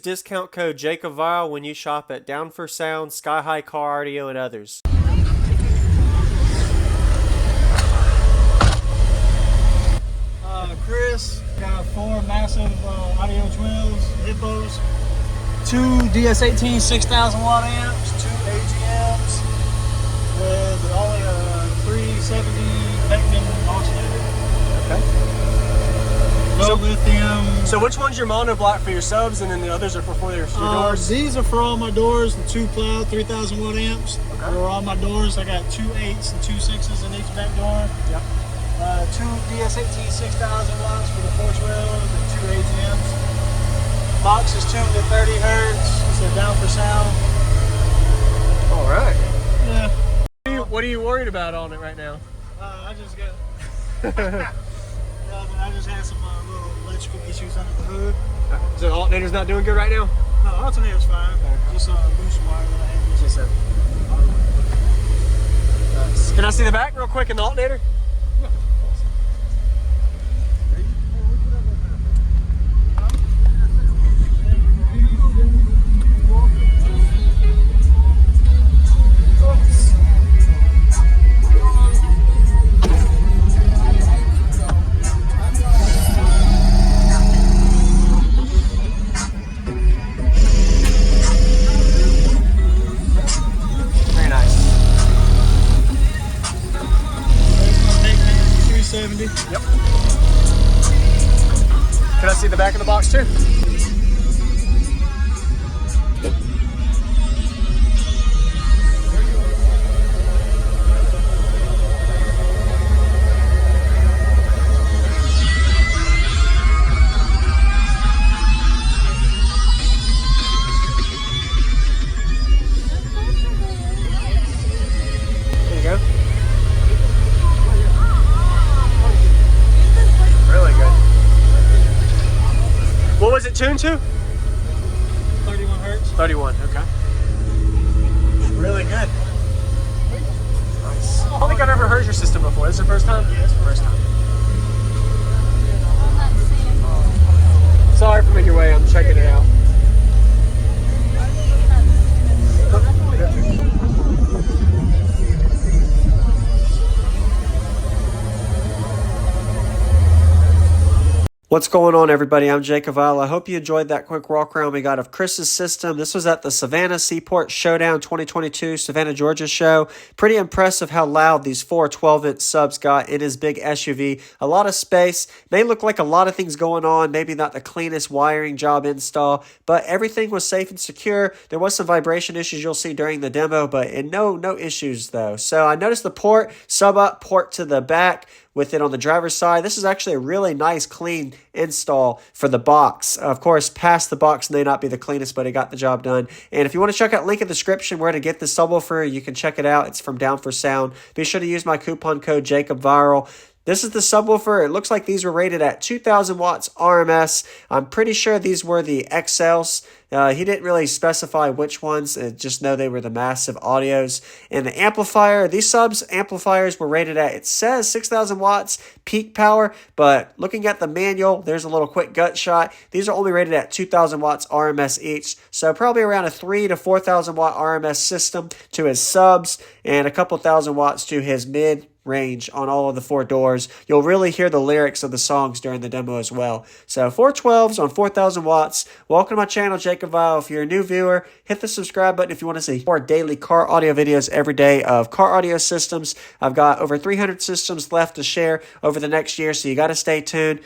discount code JACOBVIRAL when you shop at Down for Sound, Sky High Car Audio, and others. Chris got 4 massive audio 12s, Hippos, 2 DS18 6,000 watt amps, 2 AGMs with only a 370 Beckman oscillator. Okay. No lithium. So which one's your mono block for your subs, and then the others are for your doors? These are for all my doors, the 2 cloud 3,000 watt amps. Okay. For all my doors, I got 2 8s and 2 6s in each back door. Yep. 2 DS18 6,000 watts for the 4 12s and 2 AGMs. Box is tuned at 30 hertz. So Down for Sound. All right. Yeah. What are you worried about on it right now? I just got. I just had some little electrical issues under the hood. So the alternator's not doing good right now? No, alternator's fine. Okay. Just a loose wire that I had. Just a... Can I see the back real quick in the alternator? Yep. Can I see the back of the box too? There you go. What was it tuned to? 31 hertz. 31, okay. Really good. Nice. I don't think I've ever heard your system before. This is the first time? Yeah, it's the first time. Sorry for making your way, I'm checking it out. What's going on, everybody? I'm Jacob Vile. I hope you enjoyed that quick walk around we got of Chris's system. This was at the Savannah Seaport Showdown 2022 Savannah, Georgia show. Pretty impressive how loud these 4 12-inch subs got in his big SUV. A lot of space. May look like a lot of things going on. Maybe not the cleanest wiring job install, but everything was safe and secure. There was some vibration issues you'll see during the demo, but no issues though. So I noticed the port, sub up, port to the back, with it on the driver's side. This is actually a really nice, clean install for the box. Of course, past the box may not be the cleanest, but it got the job done. And if you want to check out link in the description where to get this subwoofer, you can check it out. It's from Down for Sound. Be sure to use my coupon code JACOBVIRAL. This is the subwoofer. It looks like these were rated at 2,000 watts RMS. I'm pretty sure these were the XLs. He didn't really specify which ones. Just know they were the massive audios. And the amplifier, these subs amplifiers were rated at, it says 6,000 watts peak power, but looking at the manual, there's a little quick gut shot. These are only rated at 2,000 watts RMS each. So probably around a 3,000 to 4,000 watt RMS system to his subs and a couple thousand watts to his mid range on all of the 4 doors. You'll really hear the lyrics of the songs during the demo as well. So 4 12s on 4,000 watts. Welcome to my channel, Jacob Vile. If you're a new viewer, hit the subscribe button if you want to see more daily car audio videos every day of car audio systems. I've got over 300 systems left to share over the next year, so you got to stay tuned.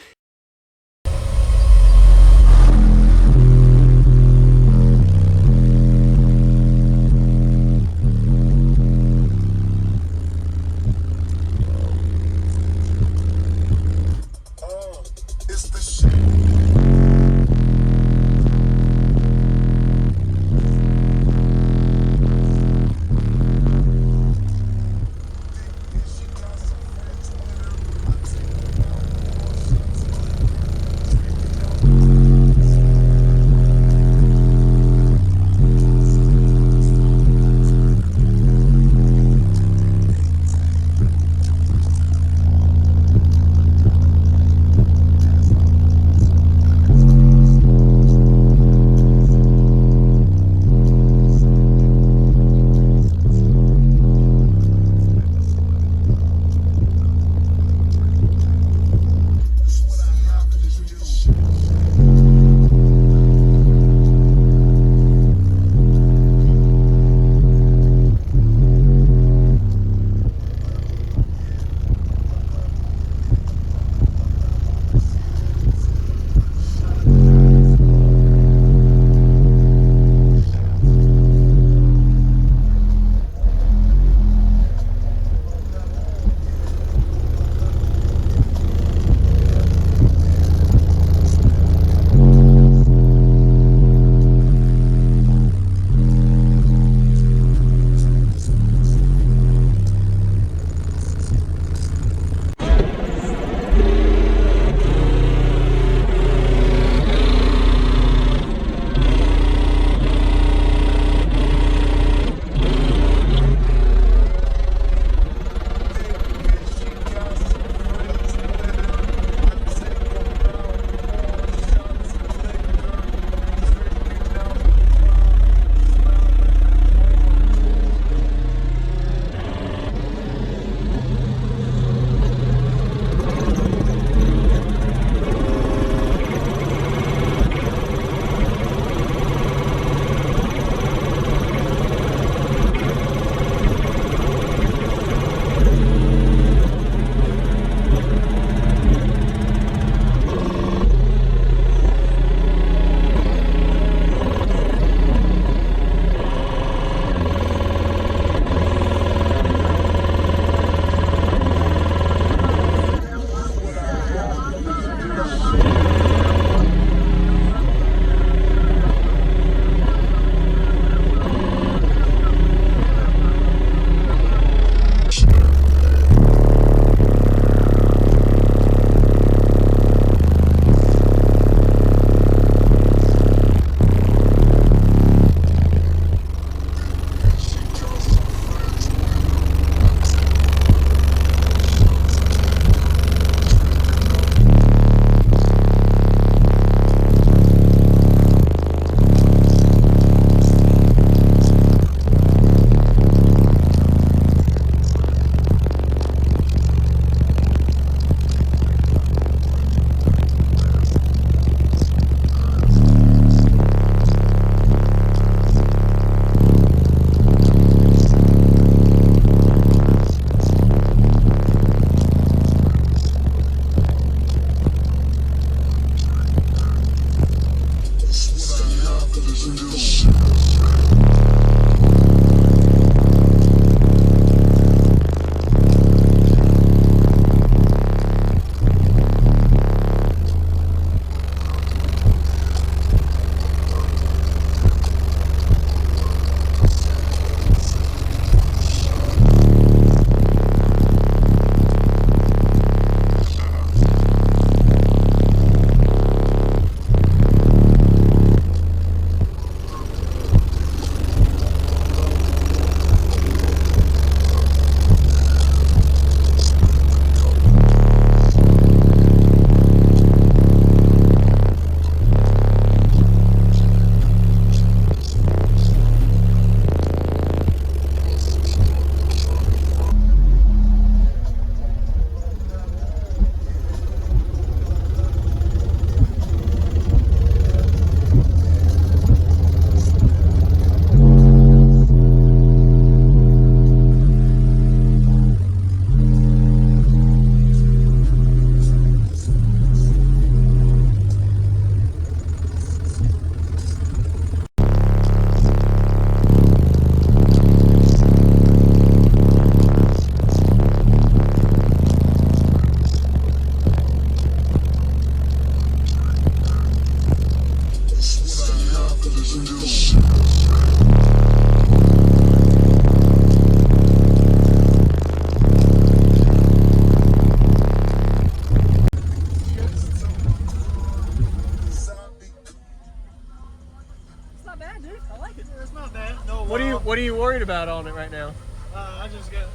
worried about on it right now? I just got.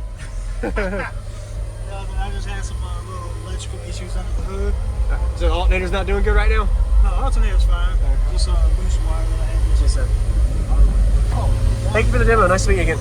I just had some little electrical issues under the hood. So the alternator's not doing good right now? No, alternator's fine. Just loose wire that I had. Yes, sir. Thank you for the demo. Nice to meet you again.